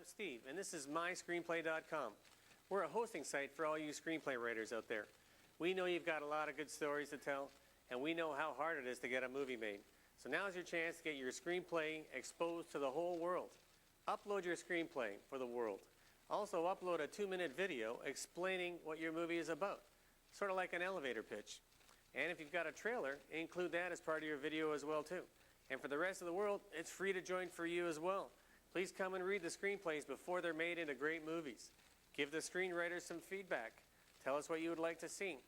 I'm Steve, and this is myscreenplay.com. We're a hosting site for all you screenplay writers out there. We know you've got a lot of good stories to tell, and we know how hard it is to get a movie made. So now's your chance to get your screenplay exposed to the whole world. Upload your screenplay for the world. Also upload a 2-minute video explaining what your movie is about, sort of like an elevator pitch. And if you've got a trailer, include that as part of your video as well too. And for the rest of the world, it's free to join for you as well. Please come and read the screenplays before they're made into great movies. Give the screenwriters some feedback. Tell us what you would like to see.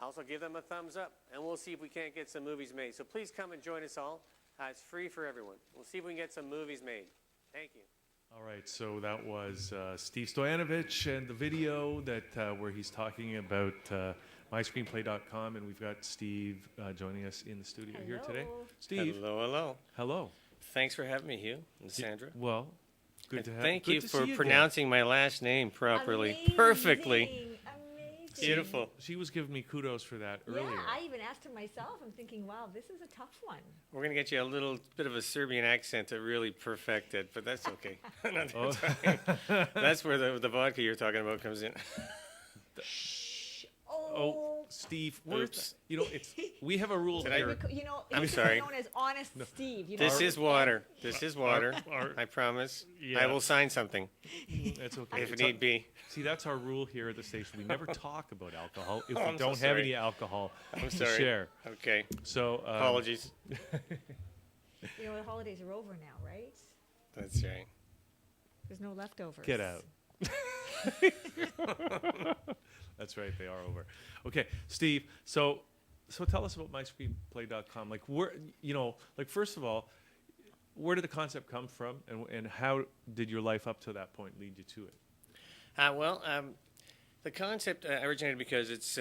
Also give them a thumbs up, and we'll see if we can't get some movies made. So please come and join us all. It's free for everyone. We'll see if we can get some movies made. Thank you. All right, so that was Steve Stojanovich and the video that where he's talking about myscreenplay.com, and we've got Steve joining us in the studio here today. Steve. Hello, hello. Hello. Thanks for having me, Hugh and Sandra. Well, good to have you. Thank you for pronouncing my last name properly, perfectly. Amazing. Beautiful. She was giving me kudos for that earlier. Yeah, I even asked her myself. I'm thinking, wow, this is a tough one. We're going to get you a little bit of a Serbian accent to really perfect it, but that's okay. That's where the vodka you're talking about comes in. Oh, Steve. Oops. You know, we have a rule here. You know, I'm he's sorry. known as Honest Steve. You know, This is water. This is water. Our- I promise. Yeah. I will sign something That's okay. if It's need be. See, that's our rule here at the station. We never talk about alcohol if we I'm so don't have sorry. any alcohol I'm to sorry. share. Okay. So Apologies. You know, the holidays are over now, right? That's right. There's no leftovers. Get out. That's right, they are over. Okay, Steve. So tell us about myscreenplay.com. Like, first of all, where did the concept come from, and how did your life up to that point lead you to it? The concept originated because it's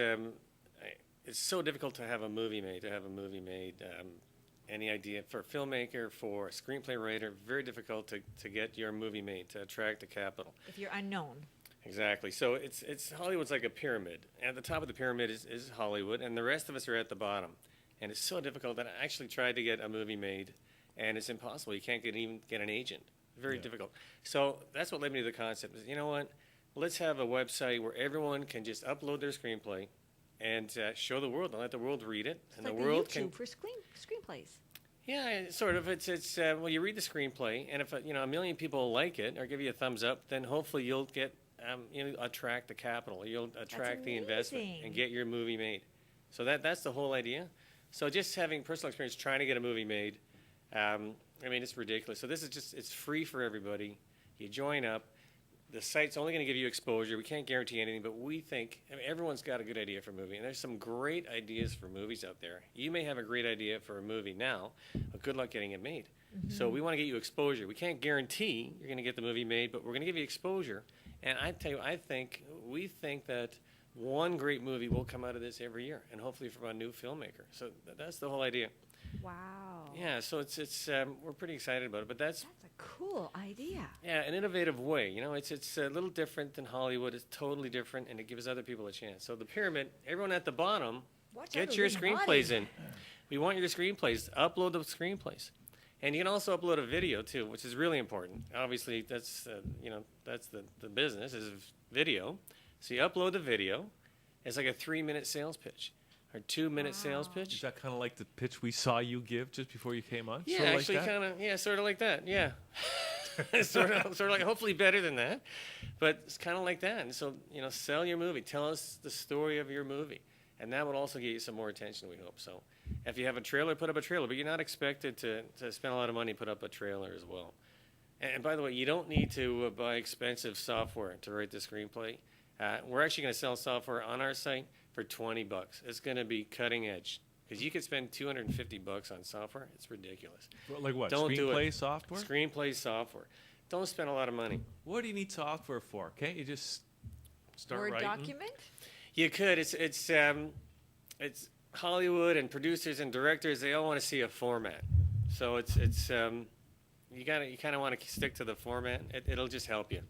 so difficult to have a movie made. Any idea for a filmmaker, for a screenplay writer, very difficult to get your movie made, to attract the capital. If you're unknown. Exactly. So it's Hollywood's like a pyramid. At the top of the pyramid is Hollywood, and the rest of us are at the bottom. And it's so difficult that I actually tried to get a movie made, and it's impossible. You can't even get an agent. Very difficult. So that's what led me to the concept. Is, you know what? Let's have a website where everyone can just upload their screenplay and show the world, and let the world read it, It's and like the world YouTube can. for screenplays. Yeah, sort of. It's well, you read the screenplay, and if a million people like it or give you a thumbs up, then hopefully you'll get attract the capital. You'll attract the investment and amazing. get your movie made. So that's the whole idea. So just having personal experience trying to get a movie made, it's ridiculous. So this is it's free for everybody. You join up. The site's only going to give you exposure. We can't guarantee anything, but we think everyone's got a good idea for a movie, and there's some great ideas for movies out there. You may have a great idea for a movie now, but good luck getting it made. So we want to get you exposure. We can't guarantee you're going to get the movie made, but we're going to give you exposure. And I tell you, we think that one great movie will come out of this every year, and hopefully from a new filmmaker. So that's the whole idea. Wow. Yeah, so it's we're pretty excited about it, but that's a cool idea. yeah, an innovative way. You know, it's a little different than Hollywood. It's totally different, and it gives other people a chance. So the pyramid, everyone at the bottom, get your screenplays in. We want your screenplays. Upload the screenplays, and you can also upload a video too, which is really important. Obviously, that's that's the business is video. So you upload the video. It's like a 3-minute sales pitch. Or 2-minute sales pitch. Is that kind of like the pitch we saw you give just before you came on? Yeah, sort of actually, like that? kind of. Yeah, sort of like that. Yeah, sort of like hopefully better than that, but it's kind of like that. And so sell your movie. Tell us the story of your movie, and that would also get you some more attention. We hope so. If you have a trailer, put up a trailer, but you're not expected to spend a lot of money put up a trailer as well. And by the way, you don't need to buy expensive software to write the screenplay. We're actually going to sell software on our site for $20. It's going to be cutting edge because you could spend $250 on software. It's ridiculous. Like what? Don't do Screenplay it. software? Screenplay software. Don't spend a lot of money. What do you need software for? Can't you just start Word writing? document? You could. It's Hollywood and producers and directors. They all want to see a format. So you kind of want to stick to the format. It'll just help you.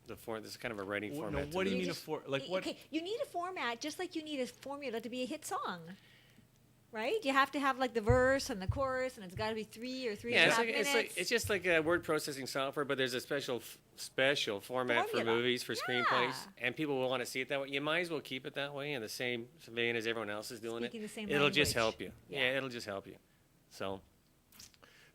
This is kind of a writing No, format. what do you You mean just- like what? Okay, you need a format just like you need a formula to be a hit song. right? You have to have like the verse and the chorus, and it's got to be 3 or 3 Yeah, and a it's, half like, minutes. it's just like a word processing software, but there's a special format for Formula. movies, for screenplays, Yeah. and people will want to see it that way. You might as well keep it that way in the same vein as everyone else is doing Speaking it. the same It'll just language. help you. Yeah. Yeah, it'll just help you. So,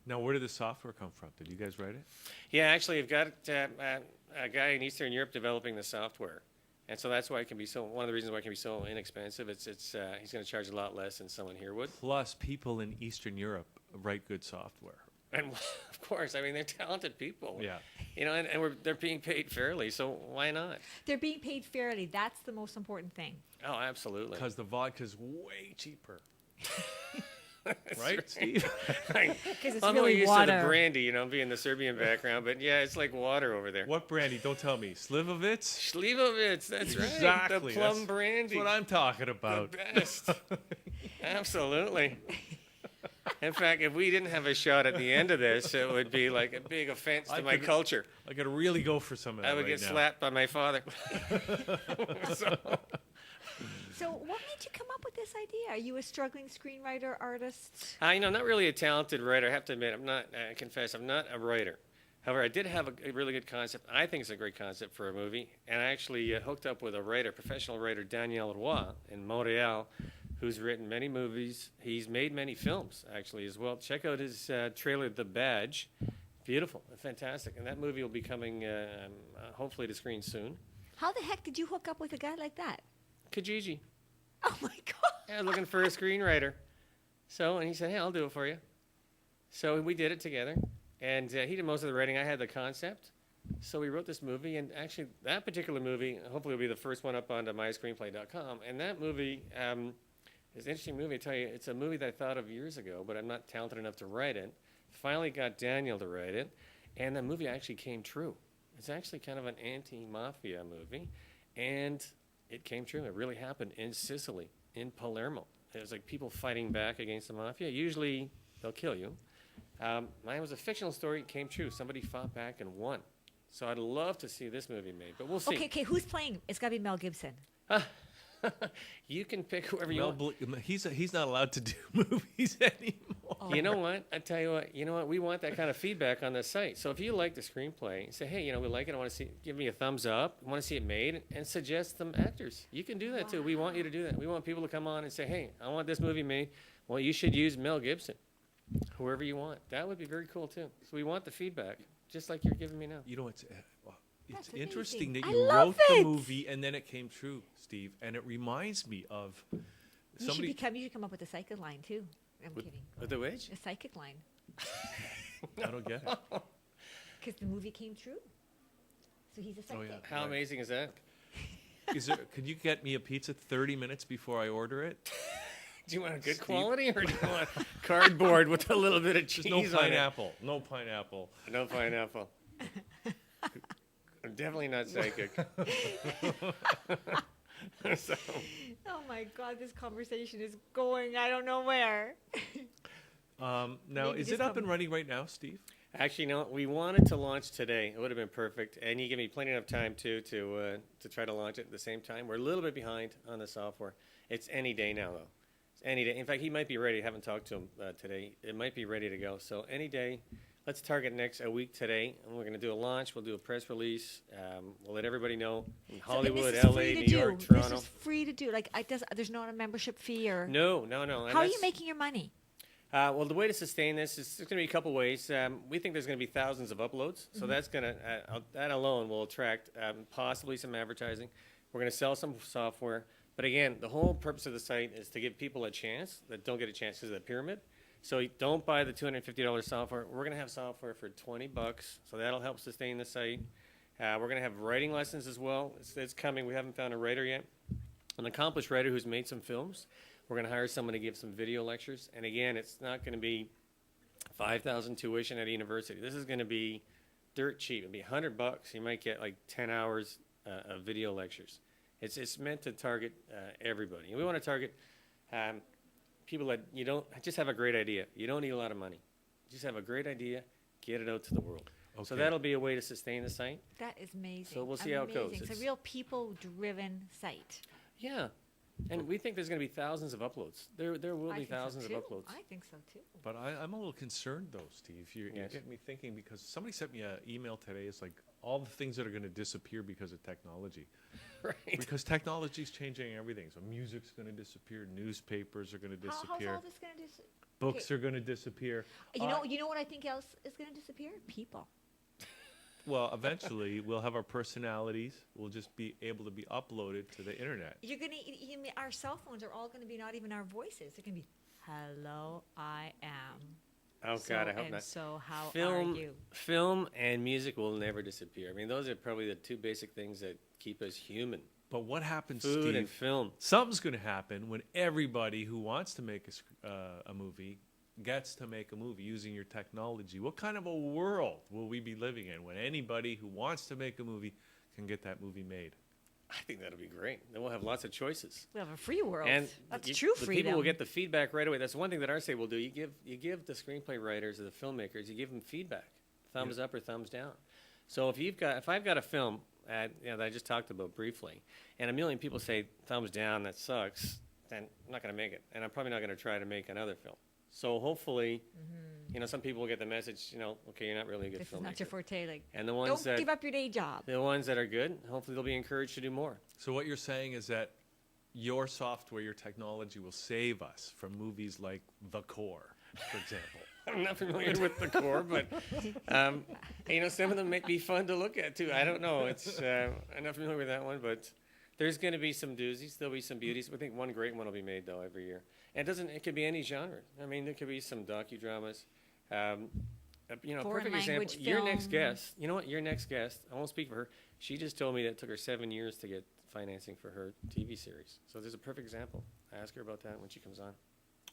Now, where did the software come from? Did you guys write it? yeah, actually, I've got a guy in Eastern Europe developing the software. And so that's why it can be so. One of the reasons why it can be so inexpensive. It's he's going to charge a lot less than someone here would. Plus, people in Eastern Europe write good software. And of course, I mean they're talented people. Yeah. You know, and they're being paid fairly. So why not? They're being paid fairly. That's the most important thing. Oh, absolutely. Because the vodka's way cheaper. That's Right, Steve? Because it's I'm really more used water. to the brandy, you know, being the Serbian background, but yeah, it's like water over there. What brandy? Don't tell me. Slivovitz? Slivovitz, that's right. Exactly. The plum That's brandy. what I'm talking about. The best. Absolutely. In fact, if we didn't have a shot at the end of this, it would be like a big offense to I my could- culture. I gotta really go for some of that I would right get now. slapped by my father. So, So what made you come up with this idea? Are you a struggling screenwriter, artist? you know, I'm not really a talented writer. I have to admit, I confess, I'm not a writer. However, I did have a really good concept. I think it's a great concept for a movie. And I actually hooked up with a writer, professional writer, Daniel Roy in Montreal, who's written many movies. He's made many films, actually, as well. Check out his trailer, The Badge. Beautiful, fantastic. And that movie will be coming, hopefully, to screen soon. How the heck did you hook up with a guy like that? Kijiji. Oh my God. Yeah, looking for a screenwriter. So, and he said, hey, I'll do it for you. So we did it together. And he did most of the writing. I had the concept. So we wrote this movie. And actually, that particular movie, hopefully, will be the first one up onto myscreenplay.com. And that movie is an interesting movie. I tell you, it's a movie that I thought of years ago, but I'm not talented enough to write it. Finally got Daniel to write it. And the movie actually came true. It's actually kind of an anti-mafia movie. And it came true. It really happened in Sicily, in Palermo. It was like people fighting back against the mafia. Usually, they'll kill you. Mine was a fictional story. It came true. Somebody fought back and won. So I'd love to see this movie made, but we'll see. Okay, who's playing? It's got to be Mel Gibson. You can pick whoever you Mel want. he's not allowed to do movies anymore. Oh. You know what? I tell you what. You know what? We want that kind of feedback on the site. So if you like the screenplay, say, hey, you know, we like it. I want to see. Give me a thumbs up. I want to see it made, and suggest some actors. You can do that too. We want you to do that. We want people to come on and say, hey, I want this movie made. Well, you should use Mel Gibson, whoever you want. That would be very cool too. So we want the feedback, just like you're giving me now. You know, it's That's interesting amazing. that I you love wrote it. the movie and then it came true, Steve. And it reminds me of You somebody. should come up with a psychic line too. I'm With- kidding. With the witch? A psychic line. I don't get it. Because the movie came true. So he's a psychic. yeah. How Right. amazing is that? Can you get me a pizza 30 minutes before I order it? Do you want a good Steve? quality, or do you want cardboard with a little bit of cheese There's no on it? pineapple. No pineapple. No pineapple. I'm definitely not psychic. So, Oh my God, this conversation is going I don't know where. Now, Maybe is just it up come- and running right now, Steve? actually, no. We wanted to launch today. It would have been perfect, and you give me plenty of time too to try to launch it at the same time. We're a little bit behind on the software. It's any day now, though. It's any day. In fact, he might be ready. I haven't talked to him today. It might be ready to go. So any day. Let's target a week today, and we're going to do a launch. We'll do a press release. We'll let everybody know in So, and Hollywood, this is LA, free New to York, do. Toronto. This is free to do. Like there's not a membership fee or. No. And How are you that's- making your money? Well, the way to sustain this is there's going to be a couple ways. We think there's going to be thousands of uploads, so that's going to that alone will attract possibly some advertising. We're going to sell some software, but again, the whole purpose of the site is to give people a chance that don't get a chance because of the pyramid. So you don't buy the $250 software. We're going to have software for $20, so that'll help sustain the site. We're going to have writing lessons as well. It's coming. We haven't found a writer yet, an accomplished writer who's made some films. We're going to hire someone to give some video lectures. And again, it's not going to be $5,000 tuition at a university. This is going to be dirt cheap. It'll be $100. You might get like 10 hours of video lectures. It's meant to target everybody. And we want to target people that you don't just have a great idea. You don't need a lot of money. Just have a great idea, get it out to the world. So Okay. that'll be a way to sustain the site. That is amazing. So we'll see how it goes. It's a It's- real people-driven site. Yeah. And we think there's going to be thousands of uploads. There will I be think so thousands of too. uploads. I think so too. But I'm a little concerned though, Steve. You're Yes. getting me thinking because somebody sent me an email today. It's like all the things that are going to disappear because of technology. Right. Because technology is changing everything. So music's going to disappear. Newspapers are going to How's disappear. all this going to disappear? Books are going to disappear. You know what I think else is going to disappear? People. Well, eventually we'll have our personalities. We'll just be able to be uploaded to the internet. You're going to, our cell phones are all going to be not even our voices. It can be, hello, I am. Oh, so God, I hope and not. So how Film, are you? film and music will never disappear. I mean, those are probably the two basic things that keep us human. But what happens, Food Steve? and film. Something's going to happen when everybody who wants to make a movie gets to make a movie using your technology. What kind of a world will we be living in when anybody who wants to make a movie can get that movie made? I think that'll be great. Then we'll have lots of choices. We have a free world. And That's you- true the freedom. people will get the feedback right away. That's one thing that our site will do. You give the screenplay writers or the filmmakers, you give them feedback, thumbs up or thumbs down. So if I've got a film that I just talked about briefly, and a million people say thumbs down, that sucks, then I'm not going to make it, and I'm probably not going to try to make another film. So hopefully, some people will get the message, okay, you're not really a good This is filmmaker. not your forte. Like, And the ones don't give up your day job. the ones that are good, hopefully they'll be encouraged to do more. So what you're saying is that your software, your technology will save us from movies like The Core, for example. I'm not familiar with the core, but some of them might be fun to look at too. I don't know. I'm not familiar with that one, but there's going to be some doozies. There'll be some beauties. I think one great one will be made though every year. And it could be any genre. I mean, there could be some docudramas. A perfect example. language Your next film. guest. You know what? Your next guest. I won't speak for her. She just told me that it took her 7 years to get financing for her TV series. So there's a perfect example. I ask her about that when she comes on.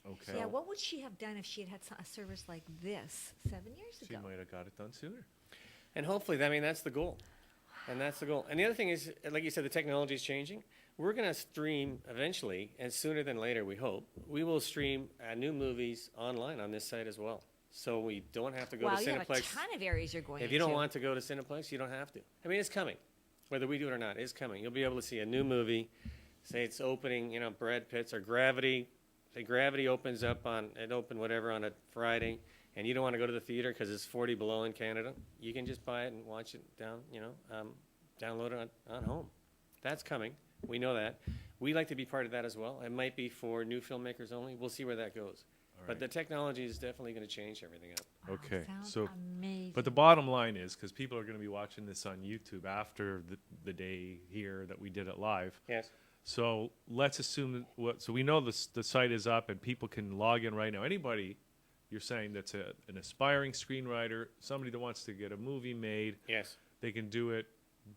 Okay. Yeah, what would she have done if she had a service like this 7 years She ago? might have got it done sooner. And hopefully, that's the goal. And that's the goal. And the other thing is, like you said, the technology is changing. We're going to stream eventually, and sooner than later, we hope, we will stream new movies online on this site as well. So we don't have to go Wow, to you have a Cineplex. ton of areas you're going If you don't into. want to go to Cineplex, you don't have to. I mean, it's coming. Whether we do it or not, it's coming. You'll be able to see a new movie. Say it's opening, Brad Pitt's or Gravity. Say Gravity opens up on a Friday, and you don't want to go to the theater because it's 40 below in Canada. You can just buy it and watch it download it on home. That's coming. We know that. We like to be part of that as well. It might be for new filmmakers only. We'll see where that goes. All But right. the technology is definitely going to change everything up. Wow, Okay, sounds so- amazing. But the bottom line is, because people are going to be watching this on YouTube after the day here that we did it live. Yes. So let's assume so we know the site is up and people can log in right now. Anybody, you're saying that's an aspiring screenwriter, somebody that wants to get a movie made, Yes. they can do it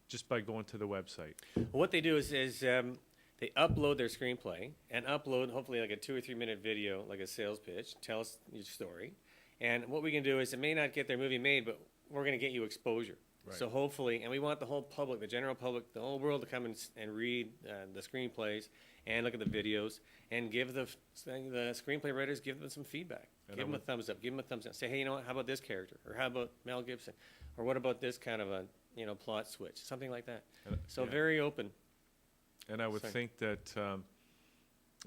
just by going to the website. What they do is they upload their screenplay and upload hopefully like a 2 or 3 minute video, like a sales pitch, tell us your story. And what we can do is it may not get their movie made, but we're going to get you exposure. Right. So hopefully, and we want the whole public, the general public, the whole world to come and read the screenplays and look at the videos and give the screenplay writers, give them some feedback. And Give them a thumbs up, give them a thumbs down. Say, hey, how about this character? Or how about Mel Gibson? Or what about this kind of a plot switch? Something like that. So Yeah. very open. And I would Sorry. think that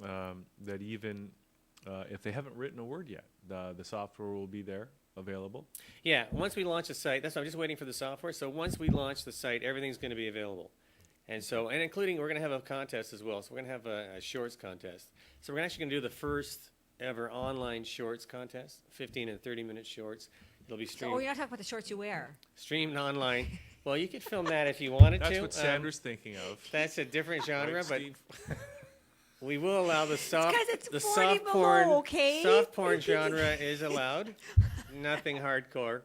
that even if they haven't written a word yet, the software will be there available. Yeah, once we launch the site, that's why I'm just waiting for the software. So once we launch the site, everything's going to be available. And including, we're going to have a contest as well. So we're going to have a shorts contest. So we're actually going to do the first ever online shorts contest, 15 and 30-minute shorts. It'll be So, you're not talking about the shorts you wear. streamed online. Well, you could film that if you wanted That's to. what Sandra's thinking of. That's a different genre, Right, but Steve? we will allow the 'cause it's the 40 soft below, porn. okay? Soft porn genre is allowed. Nothing hardcore.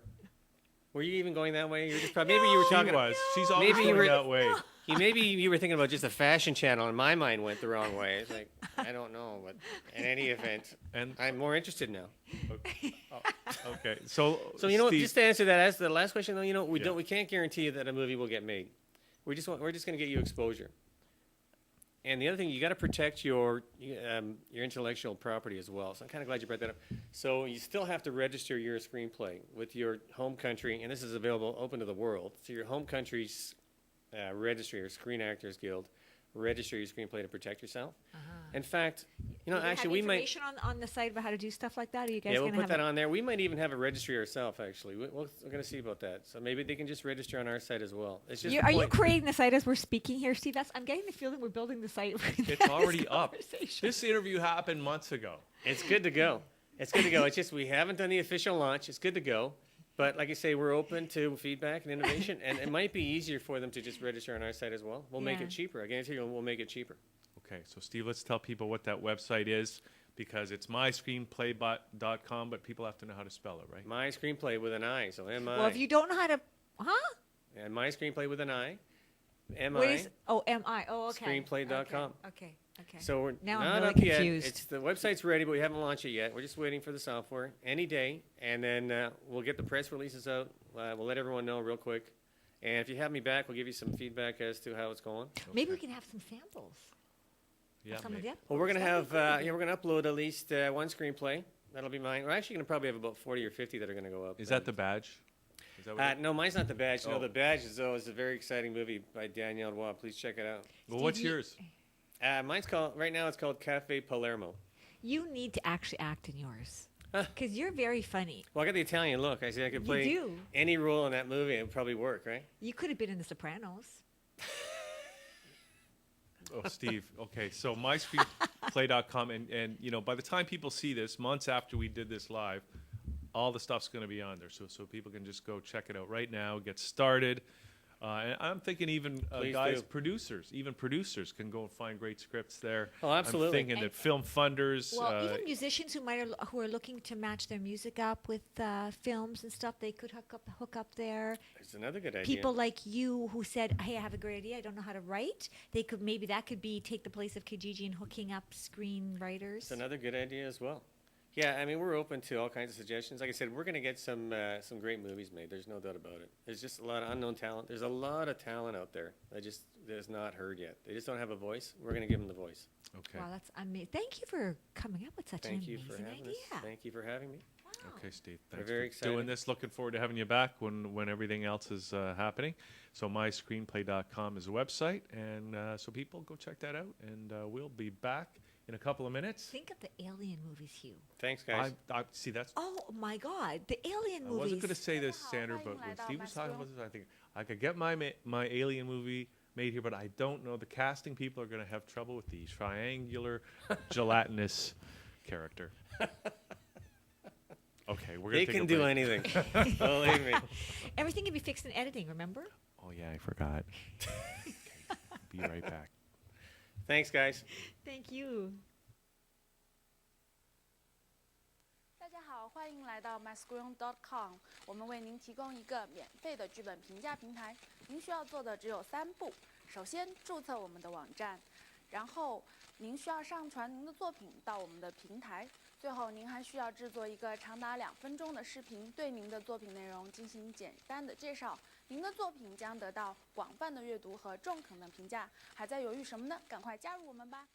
Were you even going that way? You're just maybe you were She talking. was. She's always Maybe you going were- that way. Maybe you were thinking about just a fashion channel, and my mind went the wrong way. It's like I don't know, but in any event, And I'm more interested now. okay, so Steve, just to answer that, as the last question though, we Yeah. we can't guarantee you that a movie will get made. We're just going to get you exposure. And the other thing, you got to protect your intellectual property as well. So I'm kind of glad you brought that up. So you still have to register your screenplay with your home country, and this is available open to the world. So your home country's registry or Screen Actors Guild register your screenplay to protect yourself. In fact, Will they have actually, we might. information on the site about how to do stuff like that? Are you guys Yeah, we'll gonna put have that on there. We might even have a registry ourselves, actually. We're going to see about that. So maybe they can just register on our site as well. It's just Are you creating the site as we're speaking here, Steve? I'm getting the feeling we're building the site. It's already up. This interview happened months ago. It's good to go. It's good to go. It's just we haven't done the official launch. It's good to go. But like I say, we're open to feedback and innovation, and it might be easier for them to just register on our site as well. We'll make Yeah. it cheaper. I guarantee you we'll make it cheaper. Okay, so Steve, let's tell people what that website is, because it's myscreenplay.com, but people have to know how to spell it, right? My Screenplay with an I, so M-I. Well, if you don't know how to, And My Screenplay with an I, M-I, what is? Oh, M-I. Oh, okay. Screenplay.com. Okay. Okay. So we're Now I'm not really up yet. confused. The website's ready, but we haven't launched it yet. We're just waiting for the software any day, and then we'll get the press releases out. We'll let everyone know real quick. And if you have me back, we'll give you some feedback as to how it's going. Maybe we can have some samples. Yeah, Some of maybe. the Well, we're gonna uploads. have we're gonna upload at least one screenplay. That'll be mine. We're actually gonna probably have about 40 or 50 that are gonna go up. Is that the badge? Is that what No, mine's not the badge. Oh. No, the badge is a very exciting movie by Danielle Roy. Please check it out. Well, what's Steve, you- yours? Mine's called right now. It's called Cafe Palermo. You need to actually act in yours Huh. because you're very funny. Well, I got the Italian look. I see I could You play do. any role in that movie. It would probably work, right? You could have been in The Sopranos. Oh, Steve. Okay, so myscreenplay.com, and by the time people see this, months after we did this live, all the stuff's going to be on there, so people can just go check it out right now, get started. And I'm thinking even Please guys, do. producers can go and find great scripts there. Oh, absolutely. I'm thinking And- that film funders. Well, even musicians who are looking to match their music up with films and stuff, they could hook up there. It's another good idea. People like you who said, "Hey, I have a great idea. I don't know how to write." They could that could be take the place of Kijiji and hooking up screenwriters. It's another good idea as well. Yeah, I mean, we're open to all kinds of suggestions. Like I said, we're going to get some great movies made. There's no doubt about it. There's just a lot of unknown talent. There's a lot of talent out there that just is not heard yet. They just don't have a voice. We're going to give them the voice. Okay. Wow, that's amazing. Thank you for coming up with such Thank an you amazing for having idea. us. Thank you for having me. Wow. Okay, Steve. We're Thanks very for doing excited. this. Looking forward to having you back when everything else is happening. So myscreenplay.com is the website, and so people go check that out. And we'll be back in a couple of minutes. Think of the Alien movies, Hugh. Thanks, guys. I see. That's. Oh my God, the Alien I movies. wasn't going to say this, Wow, Sandra, why but you when lied Steve out was my talking school? about this, I think I could get my Alien movie made here, but I don't know. The casting people are going to have trouble with the triangular, gelatinous character. Okay, we're They going to can do anything. Believe me. Everything can be fixed in editing. Remember? Oh yeah, I forgot. Okay, be right back. Thanks, guys. Thank you. 大家好，欢迎来到 myscreen.com。我们为您提供一个免费的剧本评价平台。您需要做的只有3步：首先注册我们的网站，然后您需要上传您的作品到我们的平台，最后您还需要制作一个长达2分钟的视频，对您的作品内容进行简单的介绍。您的作品将得到广泛的阅读和中肯的评价。还在犹豫什么呢？赶快加入我们吧！